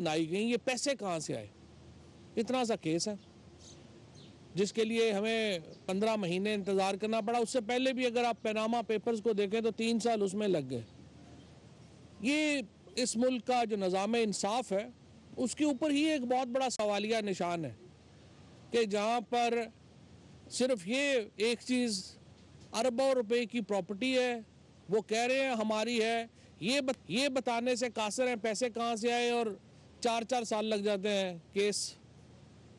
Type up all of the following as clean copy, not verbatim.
लाई गई, ये पैसे कहाँ से आए? इतना सा केस है जिसके लिए हमें 15 महीने इंतज़ार करना पड़ा। उससे पहले भी अगर आप पनामा पेपर्स को देखें तो 3 साल उसमें लग गए। ये इस मुल्क का जो निज़ाम इंसाफ है उसके ऊपर ही एक बहुत बड़ा सवालिया निशान है कि जहाँ पर सिर्फ ये एक चीज़ अरबों रुपए की प्रॉपर्टी है, वो कह रहे हैं हमारी है, ये बताने से कासिर हैं पैसे कहाँ से आए, और 4-4 साल लग जाते हैं केस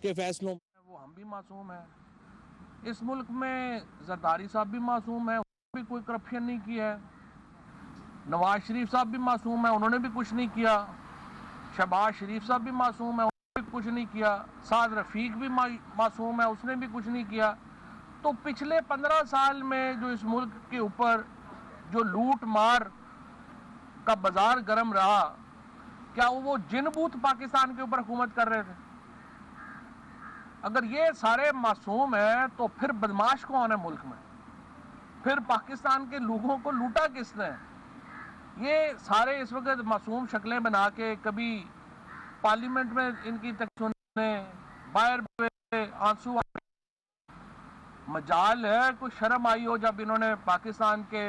के फैसलों में। वो हम भी मासूम हैं, इस मुल्क में जरदारी साहब भी मासूम है, उन्होंने भी कोई करप्शन नहीं किया है। नवाज शरीफ साहब भी मासूम है, उन्होंने भी कुछ नहीं किया। शहबाज शरीफ साहब भी मासूम है, उन्होंने भी कुछ नहीं किया। साद रफीक भी मासूम है, उसने भी कुछ नहीं किया। तो पिछले 15 साल में जो इस मुल्क के ऊपर जो लूट मार का बाजार गर्म रहा, क्या वो जिन बूथ पाकिस्तान के ऊपर हुकूमत कर रहे थे? अगर ये सारे मासूम हैं तो फिर बदमाश कौन है मुल्क में? फिर पाकिस्तान के लोगों को लूटा किसने? ये सारे इस वक्त मासूम शक्लें बना के कभी पार्लियामेंट में इनकी तक सुनने, बाहर आंसू मजाल है, कुछ शर्म आई हो जब इन्होंने पाकिस्तान के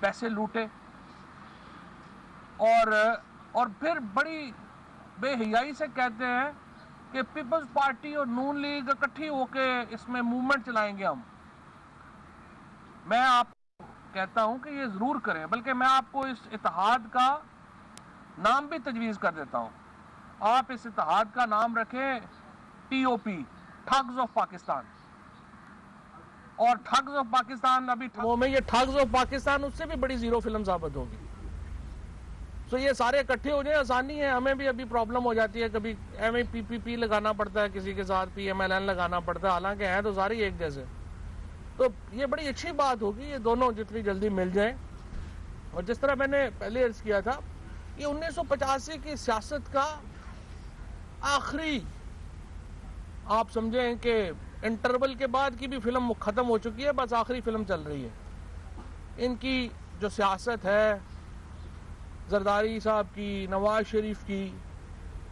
पैसे लूटे और फिर बड़ी बेहयाई से कहते हैं कि पीपल्स पार्टी और नून लीग इकट्ठी होके इसमें मूवमेंट चलाएंगे हम। मैं आपको कहता हूं कि ये जरूर करें, बल्कि मैं आपको इस इत्तेहाद का नाम भी तजवीज़ कर देता हूं। आप इस इत्तेहाद का नाम रखें TOP, ठग्स ऑफ पाकिस्तान। और ठग्स ऑफ पाकिस्तान अभी में ये ठग्स ऑफ पाकिस्तान उससे भी बड़ी जीरो फिल्म साबित होगी। तो ये सारे इकट्ठे हो जाए, आसानी है। हमें भी अभी प्रॉब्लम हो जाती है, कभी MAPPP लगाना पड़ता है, किसी के साथ PMLN लगाना पड़ता है, हालांकि हैं तो सारे एक जैसे। तो ये बड़ी अच्छी बात होगी, ये दोनों जितनी जल्दी मिल जाएं। और जिस तरह मैंने पहले अर्ज किया था, ये 1985 की सियासत का आखिरी, आप समझें कि इंटरवल के बाद की भी फिल्म खत्म हो चुकी है, बस आखिरी फिल्म चल रही है। इनकी जो सियासत है जरदारी साहब की, नवाज शरीफ की,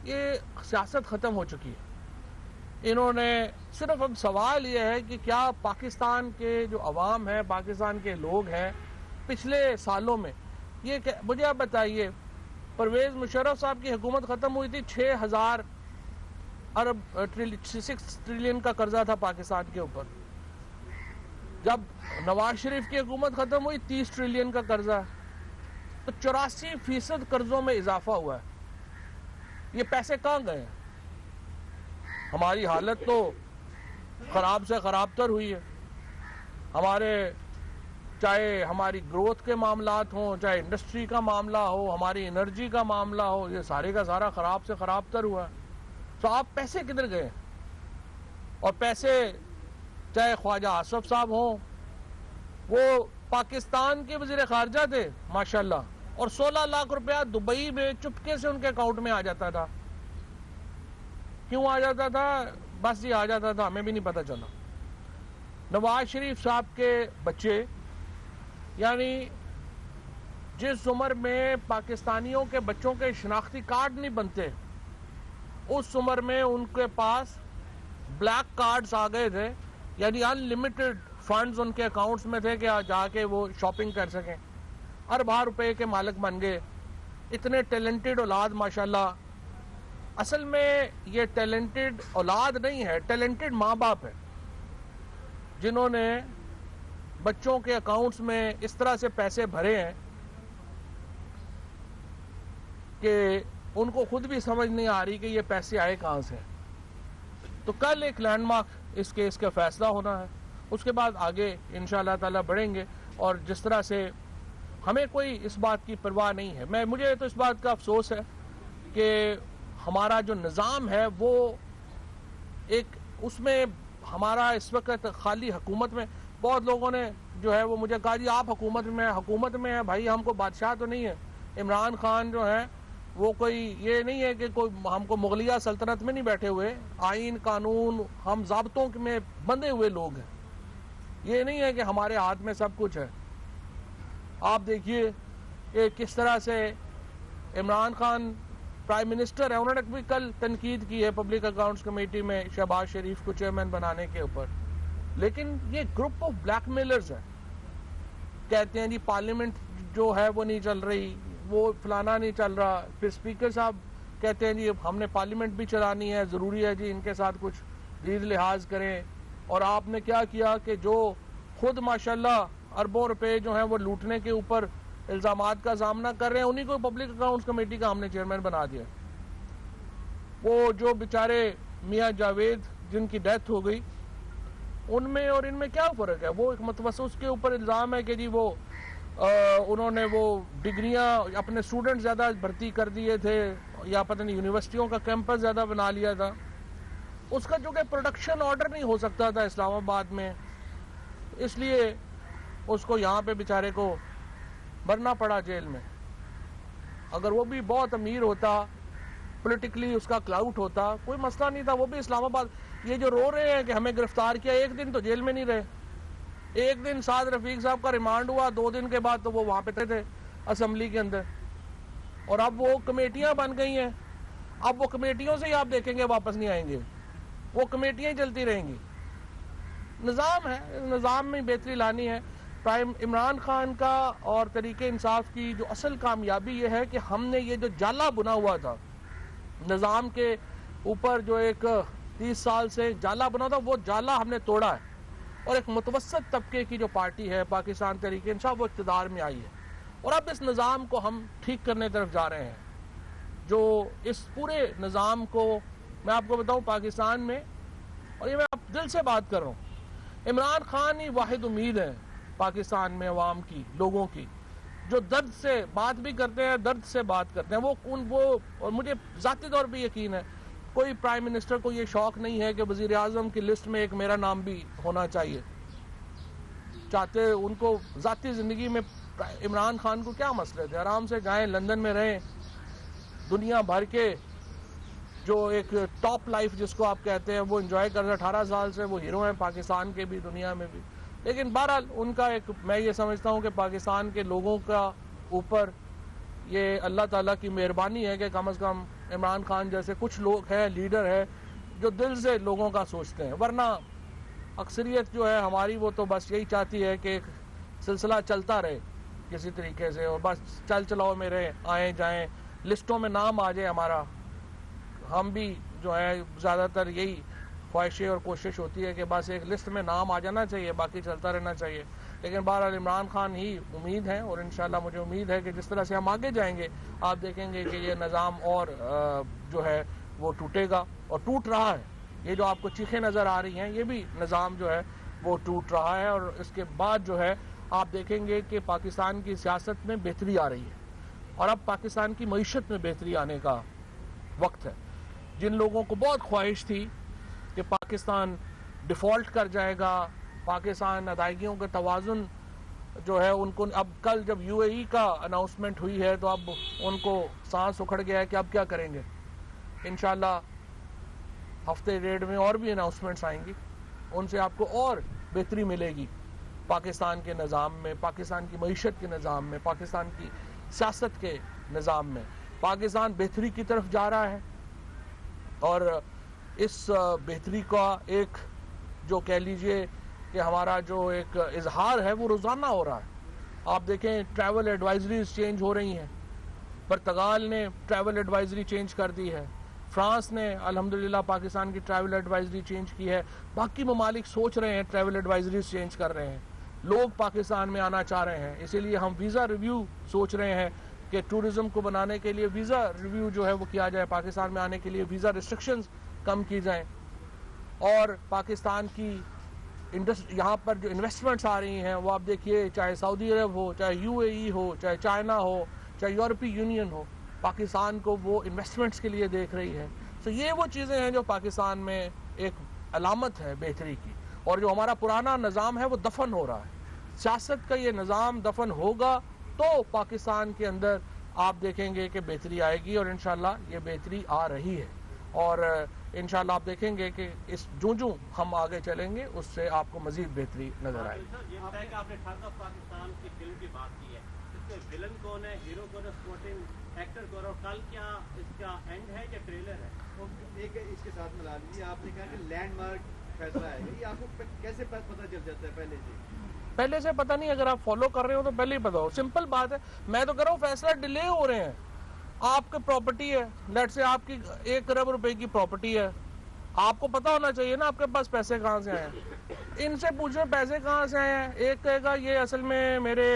ये सियासत ख़त्म हो चुकी है। इन्होंने सिर्फ, अब सवाल ये है कि क्या पाकिस्तान के जो अवाम है, पाकिस्तान के लोग हैं, पिछले सालों में ये मुझे आप बताइए, परवेज़ मुशर्रफ साहब की हुकूमत ख़त्म हुई थी, 6,000 अरब 6 ट्रिलियन का कर्जा था पाकिस्तान के ऊपर। जब नवाज शरीफ की हुकूमत ख़त्म हुई, 30 ट्रिलियन का कर्जा, तो 84% कर्जों में इजाफा हुआ है। ये पैसे कहाँ गए हैं? हमारी हालत तो खराब से खराब तर हुई है। हमारे, चाहे हमारी ग्रोथ के मामलात हों, चाहे इंडस्ट्री का मामला हो, हमारी एनर्जी का मामला हो, ये सारे का सारा खराब से खराब तर हुआ है। तो आप पैसे किधर गए? और पैसे चाहे ख्वाजा आसफ साहब हों, वो पाकिस्तान के वज़ीर ख़ारजा थे माशाल्लाह, और 16 लाख रुपया दुबई में चुपके से उनके अकाउंट में आ जाता था। क्यों आ जाता था? बस ये आ जाता था, हमें भी नहीं पता चला। नवाज शरीफ साहब के बच्चे, यानी जिस उम्र में पाकिस्तानियों के बच्चों के शनाख्ती कार्ड नहीं बनते, उस उम्र में उनके पास ब्लैक कार्ड्स आ गए थे, यानी अनलिमिटेड फंड्स उनके अकाउंट्स में थे कि जाके वो शॉपिंग कर सकें। अरबा रुपए के मालिक बन गए। इतने टैलेंटेड औलाद माशाल्लाह। असल में ये टैलेंटेड औलाद नहीं है, टैलेंटेड माँ बाप है, जिन्होंने बच्चों के अकाउंट्स में इस तरह से पैसे भरे हैं कि उनको खुद भी समझ नहीं आ रही कि ये पैसे आए कहाँ से। तो कल एक लैंडमार्क इस केस का फैसला होना है, उसके बाद आगे इंशाअल्लाह ताला बढ़ेंगे। और जिस तरह से हमें कोई इस बात की परवाह नहीं है, मुझे तो इस बात का अफसोस है कि हमारा जो निज़ाम है वो एक, उसमें हमारा इस वक्त खाली हुकूमत में बहुत लोगों ने जो है वो मुझे कहा, जी आप हुकूमत में है भाई, हमको बादशाह तो नहीं है। इमरान खान जो है वो कोई ये नहीं है कि कोई हमको मुगलिया सल्तनत में नहीं बैठे हुए, आइन कानून हम ज़ाब्तों में बंधे हुए लोग हैं। ये नहीं है कि हमारे हाथ में सब कुछ है। आप देखिए कि किस तरह से इमरान खान प्राइम मिनिस्टर है, उन्होंने भी कल तनकीद की है पब्लिक अकाउंट्स कमेटी में शहबाज शरीफ को चेयरमैन बनाने के ऊपर। लेकिन ये ग्रुप ऑफ ब्लैकमेलर्स है, कहते हैं जी पार्लियामेंट जो है वो नहीं चल रही, वो फलाना नहीं चल रहा, फिर स्पीकर साहब कहते हैं जी हमने पार्लियामेंट भी चलानी है, ज़रूरी है जी इनके साथ कुछ रीज लिहाज करें। और आपने क्या किया कि जो खुद माशाल्लाह अरबों रुपए जो हैं वो लूटने के ऊपर इल्ज़ामात का सामना कर रहे हैं, उन्हीं को पब्लिक अकाउंट्स कमेटी का हमने चेयरमैन बना दिया। वो जो बेचारे मियाँ जावेद जिनकी डेथ हो गई, उनमें और इनमें क्या फ़र्क है? वो एक मतवसस के ऊपर इल्ज़ाम है कि जी वो उन्होंने वो डिग्रियां अपने स्टूडेंट ज़्यादा भर्ती कर दिए थे, या पता नहीं यूनिवर्सिटियों का कैंपस ज़्यादा बना लिया था। उसका जो कि प्रोडक्शन ऑर्डर नहीं हो सकता था इस्लामाबाद में, इसलिए उसको यहाँ पे बेचारे को भरना पड़ा जेल में। अगर वो भी बहुत अमीर होता, पॉलिटिकली उसका क्लाउट होता, कोई मसला नहीं था, वो भी इस्लामाबाद। ये जो रो रहे हैं कि हमें गिरफ्तार किया, एक दिन तो जेल में नहीं रहे, एक दिन साद रफीक साहब का रिमांड हुआ, 2 दिन के बाद तो वो वहाँ पे थे असम्बली के अंदर। और अब वो कमेटियाँ बन गई हैं, अब वो कमेटियों से ही आप देखेंगे वापस नहीं आएंगे, वो कमेटियाँ ही चलती रहेंगी। निज़ाम है, निज़ाम में बेहतरी लानी है। प्राइम इमरान खान का और तरीके इंसाफ की जो असल कामयाबी ये है कि हमने ये जो जाला बुना हुआ था निज़ाम के ऊपर, जो एक 30 साल से जाला बना था, वो जाला हमने तोड़ा है। और एक मुतवसत तबके की जो पार्टी है पाकिस्तान तहरीक इंसाफ, वो इक़्तिदार में आई है। और अब इस निज़ाम को हम ठीक करने तरफ जा रहे हैं। जो इस पूरे निज़ाम को मैं आपको बताऊं, पाकिस्तान में, और ये मैं आप दिल से बात कर रहा हूँ, इमरान खान ही वाहिद उम्मीद है पाकिस्तान में अवाम की, लोगों की, जो दर्द से बात भी करते हैं, दर्द से बात करते हैं। वो और मुझे ज़ाती तौर पे यकीन है कोई प्राइम मिनिस्टर को ये शौक नहीं है कि वज़ीर आज़म की लिस्ट में एक मेरा नाम भी होना चाहिए। चाहते उनको ज़ाती ज़िंदगी में इमरान खान को क्या मसले थे, आराम से जाएं, लंदन में रहें, दुनिया भर के जो एक टॉप लाइफ जिसको आप कहते हैं वो एंजॉय कर रहे। 18 साल से वो हीरो हैं पाकिस्तान के भी, दुनिया में भी। लेकिन बहरहाल उनका एक, मैं ये समझता हूँ कि पाकिस्तान के लोगों का ऊपर ये अल्लाह ताला की मेहरबानी है कि कम से कम इमरान खान जैसे कुछ लोग हैं, लीडर है, जो दिल से लोगों का सोचते हैं। वरना अक्सरियत जो है हमारी, वो तो बस यही चाहती है कि एक सिलसिला चलता रहे किसी तरीके से, और बस चल चलाओ में रहे, आए जाएँ, लिस्टों में नाम आ जाए हमारा। हम भी जो है ज़्यादातर यही ख्वाहिशें और कोशिश होती है कि बस एक लिस्ट में नाम आ जाना चाहिए, बाकी चलता रहना चाहिए। लेकिन बहरहाल इमरान खान ही उम्मीद है, और इंशाल्लाह मुझे उम्मीद है कि जिस तरह से हम आगे जाएंगे आप देखेंगे कि ये निज़ाम और जो है वो टूटेगा, और टूट रहा है। ये जो आपको चीखें नज़र आ रही हैं, ये भी निज़ाम जो है वो टूट रहा है। और इसके बाद जो है आप देखेंगे कि पाकिस्तान की सियासत में बेहतरी आ रही है, और अब पाकिस्तान की मईशत में बेहतरी आने का वक्त है। जिन लोगों को बहुत ख्वाहिश थी कि पाकिस्तान डिफ़ॉल्ट कर जाएगा, पाकिस्तान अदायगियों का तवाज़ुन जो है उनको, अब कल जब यूएई का अनाउंसमेंट हुई है तो अब उनको सांस उखड़ गया है कि अब क्या करेंगे। इंशाल्लाह हफ्ते डेढ़ में और भी अनाउंसमेंट्स आएंगी, उनसे आपको और बेहतरी मिलेगी पाकिस्तान के निज़ाम में, पाकिस्तान की मईशत के निज़ाम में, पाकिस्तान की सियासत के निज़ाम में। पाकिस्तान बेहतरी की तरफ जा रहा है, और इस बेहतरी का एक जो कह लीजिए कि हमारा जो एक इजहार है वो रोज़ाना हो रहा है। आप देखें ट्रैवल एडवाइजरीज चेंज हो रही हैं, पुर्तगाल ने ट्रैवल एडवाइजरी चेंज कर दी है, फ्रांस ने अल्हम्दुलिल्लाह पाकिस्तान की ट्रैवल एडवाइजरी चेंज की है, बाकी ममालिक सोच रहे हैं ट्रैवल एडवाइजरीज चेंज कर रहे हैं, लोग पाकिस्तान में आना चाह रहे हैं। इसीलिए हम वीज़ा रिव्यू सोच रहे हैं कि टूरिज़्म को बनाने के लिए वीज़ा रिव्यू जो है वो किया जाए, पाकिस्तान में आने के लिए वीज़ा रिस्ट्रिक्शंस कम की जाएं, और पाकिस्तान की यहाँ पर जो इन्वेस्टमेंट्स आ रही हैं वो आप देखिए, चाहे सऊदी अरब हो, चाहे यूएई हो, चाहे चाइना हो, चाहे यूरोपीय यूनियन हो, पाकिस्तान को वो इन्वेस्टमेंट्स के लिए देख रही है। तो ये वो चीज़ें हैं जो पाकिस्तान में एक अलामत है बेहतरी की। और जो हमारा पुराना निज़ाम है वो दफन हो रहा है, सियासत का ये निज़ाम दफन होगा तो पाकिस्तान के अंदर आप देखेंगे कि बेहतरी आएगी, और इंशाल्लाह ये बेहतरी आ रही है। और इंशाल्लाह आप देखेंगे कि इस जूं हम आगे चलेंगे उससे आपको मजीद बेहतरी नजर आएगी। ये बताया कि आपने खासा पाकिस्तान की फिल्म की बात की है, इसमें विलन कौन है, हीरो कौन है, स्पोर्टिंग एक्टर कौन है, और कल क्या इसका एंड है या ट्रेलर है? एक इसके साथ मिला लीजिए, आपने कहा कि लैंडमार्क फैसला है, ये आपको कैसे पता चल जाता है पहले से पता नहीं, अगर आप फॉलो कर रहे हो तो पहले ही पता हो। सिंपल बात है, मैं तो कह रहा हूँ फैसला डिले हो रहे हैं। आपकी प्रॉपर्टी है, लेट से आपकी 1 करोड़ रुपए की प्रॉपर्टी है, आपको पता होना चाहिए ना आपके पास पैसे कहाँ से आए हैं। इनसे पूछो पैसे कहाँ से आए हैं। एक कहेगा ये असल में मेरे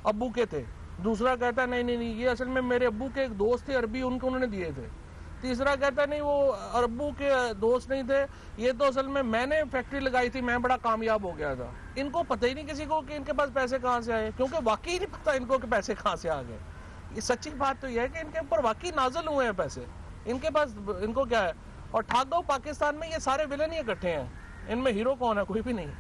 अब्बू के थे, दूसरा कहता है नहीं ये असल में मेरे अब्बू के एक दोस्त थे अरबी, उन्होंने दिए थे, तीसरा कहता नहीं वो अरबू के दोस्त नहीं थे, ये तो असल में मैंने फैक्ट्री लगाई थी, मैं बड़ा कामयाब हो गया था। इनको पता ही नहीं किसी को कि इनके पास पैसे कहाँ से आए, क्योंकि वाकई नहीं पता इनको कि पैसे कहाँ से आ गए। ये सच्ची बात तो यह है कि इनके ऊपर वाकई नाजल हुए हैं पैसे, इनके पास, इनको क्या है। और ठाकगांव पाकिस्तान में ये सारे विलन ही इकट्ठे हैं, इनमें हीरो कौन है, कोई भी नहीं।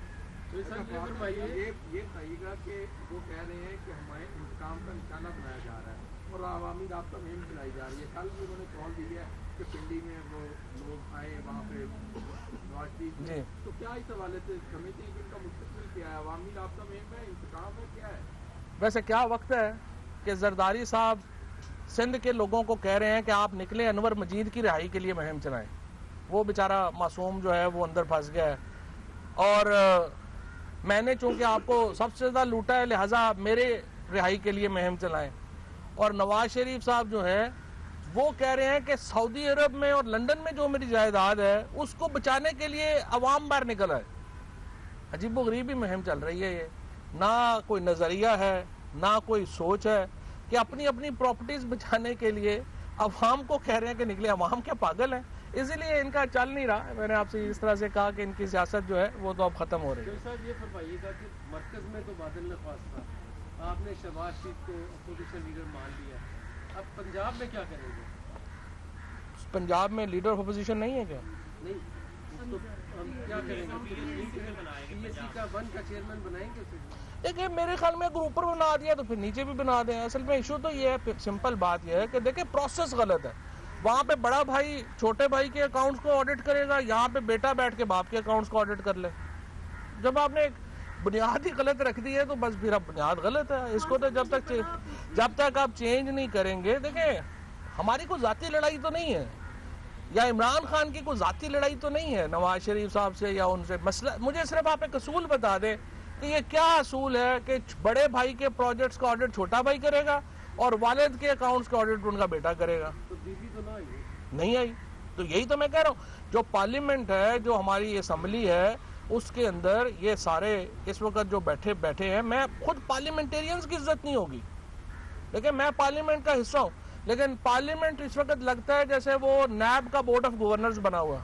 तो ये बताइएगा कि वो कह रहे हैं कि हमारे इंतकाम का निशाना बनाया जा रहा है और अवामी राब्ता मुहिम चलाई जा रही है। कल भी उन्होंने कॉल दी है कि पिंडी में वो लोग आए वहाँ पे नवाज शरीफ जी, तो क्या इस हवाले से समझते हैं कि इनका मुस्तकबिल क्या है, अवामी राब्ता मुहिम है, इंतकाम है, क्या है? वैसे क्या वक्त है कि जरदारी साहब सिंध के लोगों को कह रहे हैं कि आप निकले, अनवर मजीद की रिहाई के लिए मुहिम चलाएं। वो बेचारा मासूम जो है वो अंदर फंस गया है, और मैंने चूंकि आपको सबसे ज़्यादा लूटा है, लिहाजा मेरे रिहाई के लिए मुहिम चलाएं। और नवाज शरीफ साहब जो है वो कह रहे हैं कि सऊदी अरब में और लंदन में जो मेरी जायदाद है उसको बचाने के लिए अवाम बाहर निकल आए। अजीबोगरीबी मुहिम चल रही है ये, ना कोई नज़रिया है ना कोई सोच है कि अपनी अपनी प्रॉपर्टीज बचाने के लिए अवाम को कह रहे हैं कि निकले। अवाम क्या पागल है, इसीलिए इनका चल नहीं रहा। मैंने आपसे इस तरह से कहा कि इनकी सियासत जो है वो तो अब खत्म हो रही है। साहब ये फरमाइएगा कि मरकज में तो बादल नवाज था, आपने शहबाज शरीफ को अपोजिशन लीडर मान लिया, अब पंजाब में क्या करेंगे? पंजाब में लीडर ऑफ अपोजिशन नहीं है क्या? नहीं, तो हम क्या करेंगे? पीएससी का 1 का चेयरमैन बनाएंगे उसे? देखिए मेरे ख्याल में अगर ऊपर बना दिया तो फिर नीचे भी बना दें। असल में इशू तो ये है, सिंपल बात ये है कि देखिए प्रोसेस गलत है। वहाँ पे बड़ा भाई छोटे भाई के अकाउंट्स को ऑडिट करेगा, यहाँ पे बेटा बैठ के बाप के अकाउंट्स को ऑडिट कर ले। जब आपने एक बुनियाद ही गलत रख दी है तो बस फिर अब बुनियाद गलत है। इसको तो जब तक आप चेंज नहीं करेंगे। देखिए हमारी कोई जाती लड़ाई तो नहीं है, या इमरान खान की कोई जाती लड़ाई तो नहीं है नवाज शरीफ साहब से या उनसे। मसला मुझे सिर्फ आप एक असूल बता दें कि ये क्या असूल है कि बड़े भाई के प्रोजेक्ट्स का ऑडिट छोटा भाई करेगा और वालिद के अकाउंट्स का ऑडिट उनका बेटा करेगा। तो बीवी तो ना नहीं आई। तो यही तो मैं कह रहा हूँ, जो पार्लियामेंट है, जो हमारी असम्बली है, उसके अंदर ये सारे इस वक्त जो बैठे हैं, मैं खुद पार्लियामेंटेरियंस की इज्जत नहीं होगी, लेकिन मैं पार्लियामेंट का हिस्सा हूँ। लेकिन पार्लियामेंट इस वक्त लगता है जैसे वो नैब का बोर्ड ऑफ गवर्नर्स बना हुआ।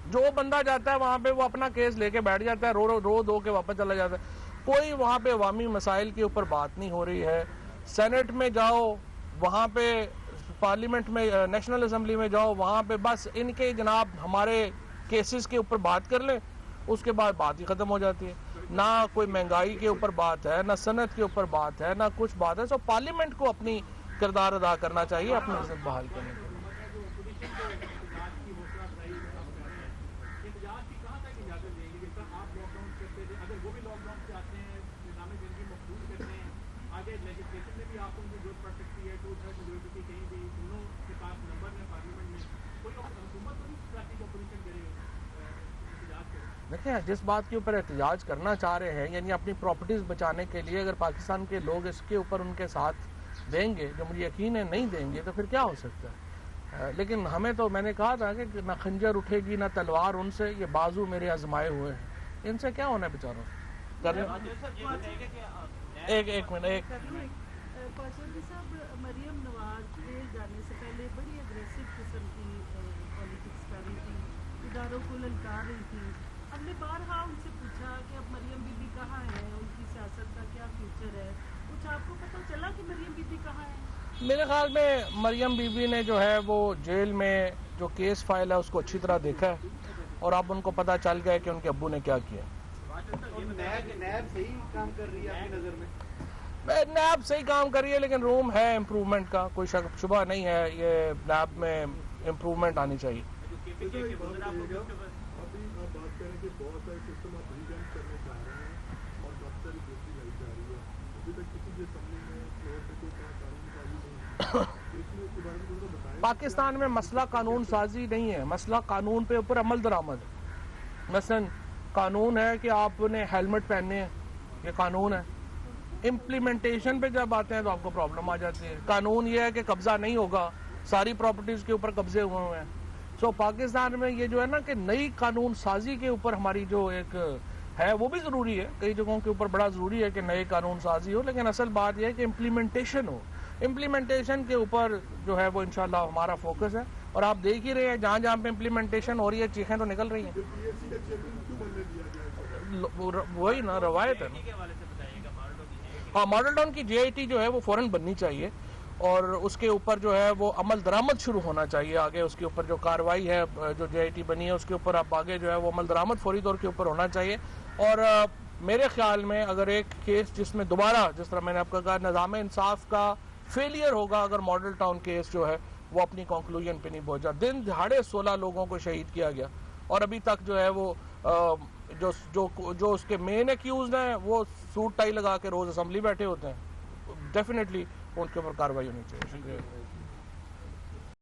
जो बंदा जाता है वहाँ पे वो अपना केस लेके बैठ जाता है, रो दो के वापस चला जाता है। कोई वहाँ पे अवामी मसाइल के ऊपर बात नहीं हो रही है। सेनेट में जाओ, वहाँ पे पार्लियामेंट में, नेशनल असम्बली में जाओ, वहाँ पे बस इनके जनाब हमारे केसेस के ऊपर बात कर लें, उसके बाद बात ही ख़त्म हो जाती है। ना कोई महंगाई के ऊपर बात है, ना सनत के ऊपर बात है, ना कुछ बात है। सो पार्लियामेंट को अपनी किरदार अदा करना चाहिए, अपनी इज्जत बहाल करने के लिए। देखिए जिस बात के ऊपर एहतजाज करना चाह रहे हैं, यानी अपनी प्रॉपर्टीज़ बचाने के लिए, अगर पाकिस्तान के लोग इसके ऊपर उनके साथ देंगे, जो मुझे यकीन है नहीं देंगे, तो फिर क्या हो सकता है। लेकिन हमें तो, मैंने कहा था कि ना खंजर उठेगी ना तलवार उनसे, ये बाजू मेरे आजमाए हुए हैं, इनसे क्या होना बेचारों। एक मिनट मरियम नवाज जेल जाने से पहले बड़ी अग्रेसिव किस्म की पॉलिटिक्स कर रही थी, इदारों को ललकार रही थी। हमने बारहा उनसे पूछा कि अब मरियम बीबी कहाँ है, उनकी सियासत का क्या फ्यूचर है। कुछ आपको पता चला कि मरियम बीबी कहाँ है? मेरे ख्याल में मरियम बीबी ने जो है वो जेल में जो केस फाइल है उसको अच्छी तरह देखा है, और अब उनको पता चल गया कि उनके अब्बू ने क्या किया। नैब सही काम कर रही है आपकी नज़र में? नैब सही काम कर रही है, लेकिन रूम है इम्प्रूवमेंट का, कोई शक शुबा नहीं है। ये नैब में इम्प्रूवमेंट आनी चाहिए। अभी आप बात करें कि बहुत सारे सिस्टम आप रिवैम्प करना चाह रहे हैं और दफ्तर दूसरी लाई जा रही है, अभी तक किसी भी असेंबली में फ्लोर पे कोई नया कानून साजी नहीं है, तो इसमें इसके बारे में थोड़ा बताएं। पाकिस्तान में मसला कानून साजी नहीं है, मसला कानून पे ऊपर अमल दरामद है। मसलन कानून है कि आपने हेलमेट पहनने हैं, ये कानून है। इम्प्लीमेंटेशन पे जब आते हैं तो आपको प्रॉब्लम आ जाती है। कानून ये है कि कब्जा नहीं होगा, सारी प्रॉपर्टीज के ऊपर कब्जे हुए हैं। सो पाकिस्तान में ये जो है ना कि नई कानून साजी के ऊपर हमारी जो एक है वो भी ज़रूरी है, कई जगहों के ऊपर बड़ा ज़रूरी है कि नए कानून साजी हो, लेकिन असल बात यह है कि इम्प्लीमेंटेशन हो। इम्प्लीमेंटेशन के ऊपर जो है वो इंशाल्लाह हमारा फोकस है, और आप देख ही रहे हैं जहाँ जहाँ पे इम्प्लीमेंटेशन हो रही है चीखें तो निकल रही हैं। वही ना रवायत है ना। हाँ, मॉडल टाउन की JIT जो है वो फ़ौरन बननी चाहिए, और उसके ऊपर जो है वो अमल दरामद शुरू होना चाहिए। आगे उसके ऊपर जो कार्रवाई है जो JIT बनी है उसके ऊपर अब आगे जो है वो अमल दरामद फौरी तौर के ऊपर होना चाहिए। और मेरे ख्याल में अगर एक केस जिसमें दोबारा, जिस तरह मैंने आपको कहा, निज़ाम इंसाफ का फेलियर होगा अगर मॉडल टाउन केस जो है वो अपनी कंक्लूजन पे नहीं पहुंचा। दिन दिहाड़े 16 लोगों को शहीद किया गया, और अभी तक जो है वो जो उसके मेन एक्यूज हैं वो सूट टाई लगा के रोज असेंबली बैठे होते हैं। डेफिनेटली उनके ऊपर कार्रवाई होनी चाहिए। शुक्रिया।